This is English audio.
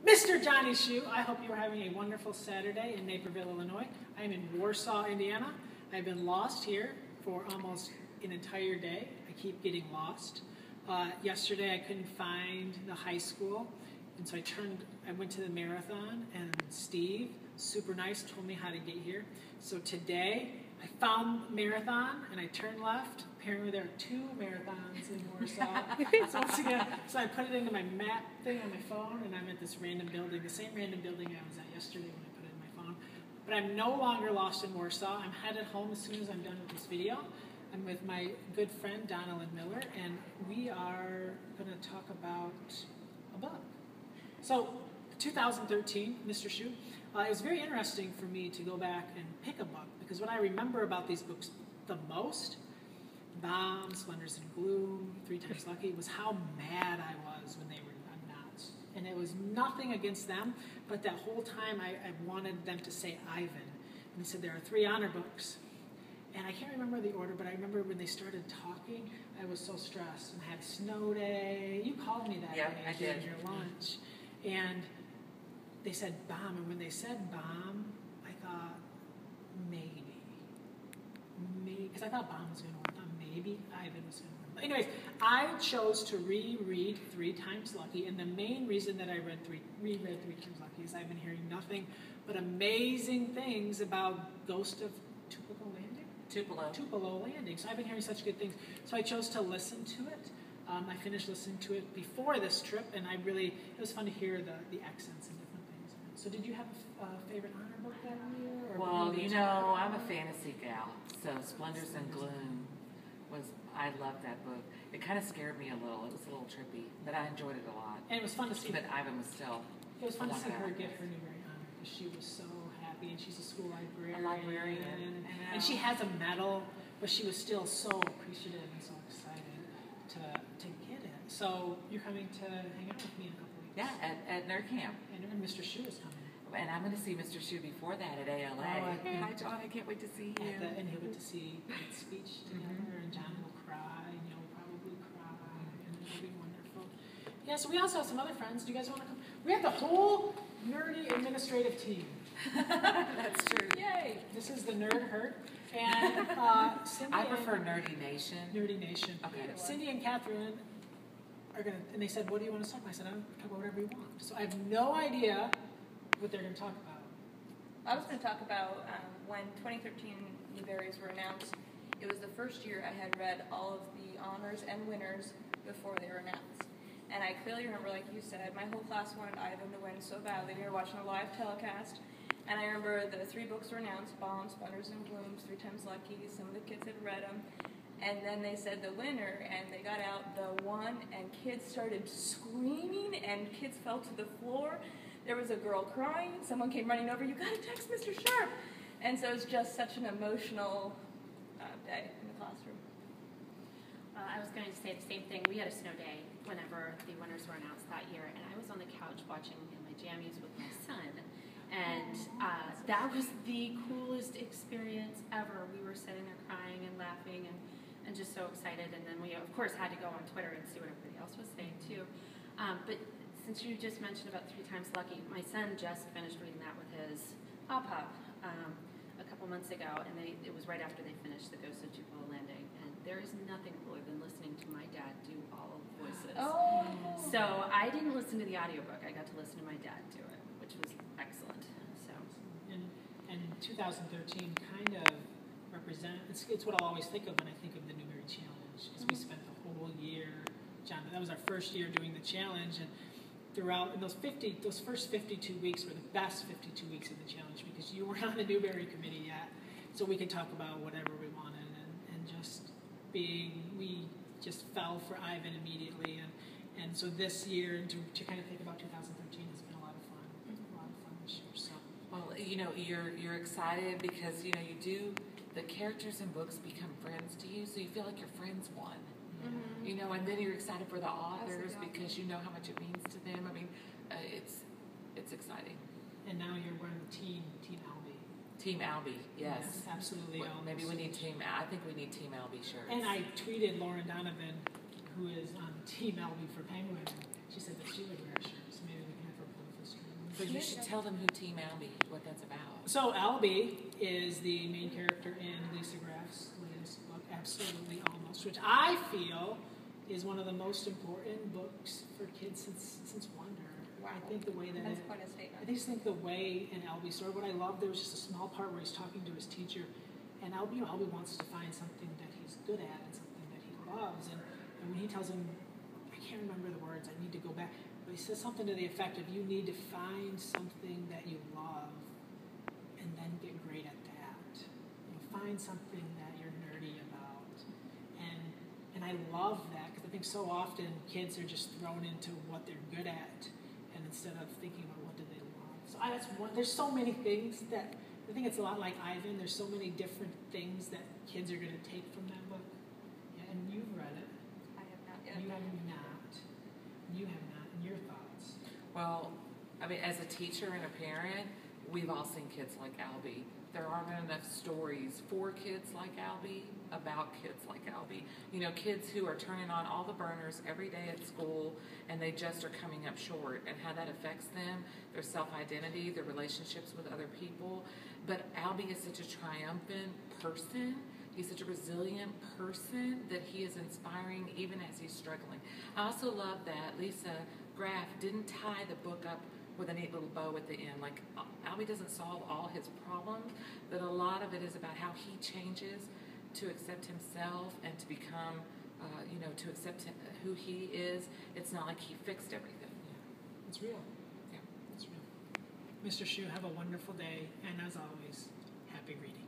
Mr. Johnny Shue, I hope you are having a wonderful Saturday in Naperville, Illinois. I am in Warsaw, Indiana. I've been lost here for almost an entire day. I keep getting lost. Yesterday I couldn't find the high school, and so I went to the marathon, and Steve, super nice, told me how to get here. So today I found marathon, and I turned left. Apparently there are 2 marathons in Warsaw. So I put it into my map thing on my phone, and I'm at this random building, the same random building I was at yesterday when I put it in my phone. But I'm no longer lost in Warsaw. I'm headed home as soon as I'm done with this video. I'm with my good friend Donalyn Miller, and we are going to talk about a book. So 2013, Mr. Shue, it was very interesting for me to go back and pick a book, because what I remember about these books the most, Bomb, Splendors and Gloom, 3 Times Lucky, was how mad I was when they were not. And it was nothing against them, but that whole time I wanted them to say Ivan. And they said there are 3 honor books. And I can't remember the order, but I remember when they started talking, I was so stressed. And I had a snow day. You called me that day during your lunch. And they said Bomb, and when they said Bomb, I thought, maybe. Because I thought Bomb was going to work. Maybe Ivan was going to work. But anyways, I chose to reread 3 Times Lucky, and the main reason that I reread 3 Times Lucky is I've been hearing nothing but amazing things about Ghost of Tupelo Landing? Tupelo Landing. So I've been hearing such good things. So I chose to listen to it. I finished listening to it before this trip, and it was fun to hear the accents and different things. So did you have a favorite honor book that year? Well, you know, I'm a fantasy gal, so Splendors and Gloom I loved that book. It kind of scared me a little. It was a little trippy, but I enjoyed it a lot. And it was fun to see. But Ivan was still. It was fun to see her get her Newbery honor, because she was so happy, and she's a school librarian. A librarian. And she has a medal, but she was still so appreciative and so excited to get it. So you're coming to hang out with me in a couple weeks. Yeah, at Nerd Camp. And Mr. Shue is coming. And I'm going to see Mr. Shue before that at ALA. Hi, John. I can't wait to see you. And he'll get to see Kate's speech together, and John will cry, and you'll probably cry, and it'll be wonderful. Yeah, so we also have some other friends. Do you guys want to come? We have the whole nerdy administrative team. That's true. Yay! This is the Nerd Herd. And Cindy I prefer Nerdy Nation. Nerdy Nation. Okay. Cindy and Catherine are going to, and they said, what do you want to talk about? I said, I'll talk about whatever you want. So I have no idea what they're going to talk about. I was going to talk about when 2013 Newberys were announced. It was the first year I had read all of the honors and winners before they were announced. And I clearly remember, like you said, my whole class wanted Ivan to win so badly. We were watching a live telecast. And I remember the 3 books were announced, Bomb, Splendors and Glooms, 3 Times Lucky. Some of the kids had read them. And then they said the winner, and they got out the one, and kids started screaming, and kids fell to the floor. There was a girl crying. Someone came running over. You got to text Mr. Sharp. And so it was just such an emotional day in the classroom. I was going to say the same thing. We had a snow day whenever the winners were announced that year, and I was on the couch watching in my jammies with my son. And that was the coolest experience ever. We were sitting there crying and laughing and just so excited. And then we, of course, had to go on Twitter and see what everybody else was saying, too. But since you just mentioned about 3 Times Lucky, my son just finished reading that with his pop-up a couple months ago, and it was right after they finished The Ghost of Tupelo Landing. And there is nothing cooler than listening to my dad do all of the voices. Oh. So I didn't listen to the audiobook. I got to listen to my dad do it, which was excellent. So. And 2013 kind of represents, it's what I'll always think of when I think of the Newbery Challenge, because we spent the whole year, John, that was our first year doing the challenge, and throughout, and those first 52 weeks were the best 52 weeks of the challenge, because you weren't on the Newbery committee yet, so we could talk about whatever we wanted, and we just fell for Ivan immediately, and so this year, to kind of think about 2013 has been a lot of fun this year. So. Well, you know, you're excited because, you know, the characters in books become friends to you, so you feel like your friends won. Mm-hmm. You know, and then you're excited for the authors because you know how much it means to them. I mean, it's exciting. And now you're wearing Team Albie. Team Albie, yes. Absolutely. Well, maybe we need I think we need Team Albie shirts. And I tweeted Lauren Donovan, who is on Team Albie for Penguin. She said that she would wear a shirt, so maybe we can have her pull the string. So you should tell them who Team Albie, what that's about. So Albie is the main character in Lisa Graff's latest book, Absolutely Almost, which I feel is one of the most important books for kids since Wonder. Wow. I think the way that That's quite a statement. I just think the way in Albie's story, what I love, there was just a small part where he's talking to his teacher, and Albie wants to find something that he's good at and something that he loves, and when he tells him, I can't remember the words, I need to go back, but he says something to the effect of, you need to find something that you love and then get great at that. Find something that you're nerdy about. And I love that, because I think so often kids are just thrown into what they're good at, and instead of thinking about what do they love. So that's one. There's so many things that, I think it's a lot like Ivan. There's so many different things that kids are going to take from that book. Yeah, and you've read it. I have not yet. You have not. You have not. And your thoughts? Well, I mean, as a teacher and a parent, we've all seen kids like Albie. There aren't enough stories for kids like Albie, about kids like Albie. You know, kids who are turning on all the burners every day at school and they just are coming up short, and how that affects them, their self-identity, their relationships with other people. But Albie is such a triumphant person. He's such a resilient person that he is inspiring even as he's struggling. I also love that Lisa Graff didn't tie the book up with a neat little bow at the end. Like, Albie doesn't solve all his problems, but a lot of it is about how he changes to accept himself and to become, to accept who he is. It's not like he fixed everything. Yeah, it's real. Yeah. It's real. Mr. Shu, have a wonderful day, and as always, happy reading.